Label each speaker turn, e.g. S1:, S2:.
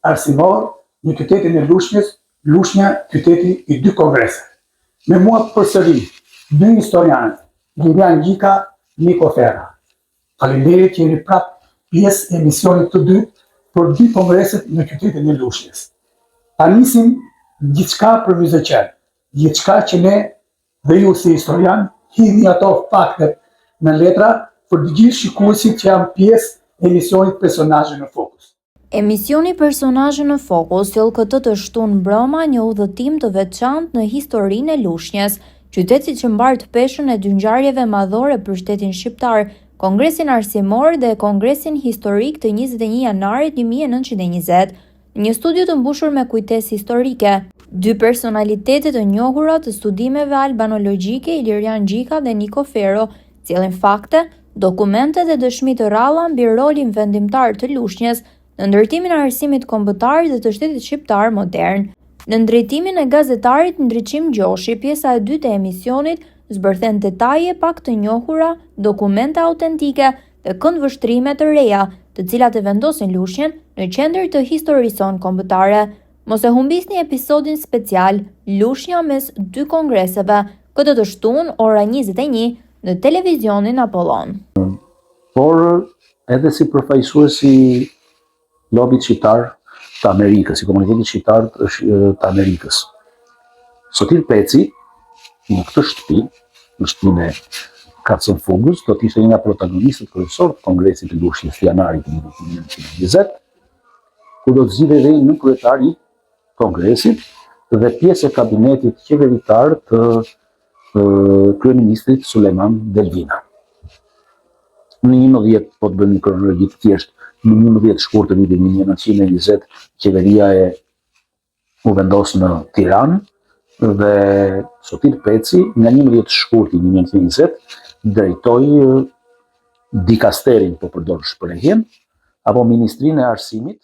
S1: arsimor në qytetin e Lushnjës, Lushnja qyteti i 2 kongreseve. Me mua përsëri 2 historianët, Lilian Gjika, Niko Ferra. Faleminderit që jeni prapë pjesë e emisionit të dytë për 2 kongreset në qytetin e Lushnjës. Ta nisim gjithçka për Myzeqen, gjithçka që ne dhe ju si historian hidhni ato faktet në letra për të gjithë shikuesit që janë pjesë e emisionit Personazhe në Fokus.
S2: Emisioni Personazhe në Fokus sjell këtë të shtunë mbrëma një udhëtim të veçantë në historinë e Lushnjës, qytetit që mbart peshën e 2 ngjarjeve madhore për shtetin shqiptar, Kongresin Arsimor dhe Kongresin Historik të 21 janarit 1920. Një studio të mbushur me kujtesë historike, 2 personalitetet të njohura të studimeve albanologjike, Lilian Gjika dhe Niko Ferra, sjellin fakte, dokumente dhe dëshmi të rralla mbi rolin vendimtar të Lushnjës në ndërtimin e arsimit kombëtar dhe të shtetit shqiptar modern. Në drejtimin e gazetarit Ndriçim Gjoshi, pjesa e dytë e emisionit zbërthen detaje pak të njohura, dokumente autentike dhe këndvështrime të reja, të cilat e vendosin Lushnjën në qendër të historisë sonë kombëtare. Mos e humbisni episodin special Lushnja mes 2 kongreseve, këtë të shtunë ora 21 në televizionin Apollon.
S3: Por edhe si përfaqësuesi lobit shqiptar të Amerikës, si komunitetit shqiptar të Amerikës. Sotir Peci, në këtë shtëpi, në shtëpinë e Kacën Fugës, do të ishte një nga protagonistët kryesor të Kongresit të Lushnjës të janarit 1920, ku do të zgjidhej edhe një kryetar i Kongresit dhe pjesë e kabinetit qeveritar të kryeministrit Sulejman Delvina. Në 19, po të bëjmë një kronologji të thjeshtë, në 19 shkurt të vitit 1920, qeveria u vendos në Tiranë dhe Sotir Peci nga 11 shkurti 1920 drejtoi dikasterin, po përdor shprehjen, apo Ministrinë e Arsimit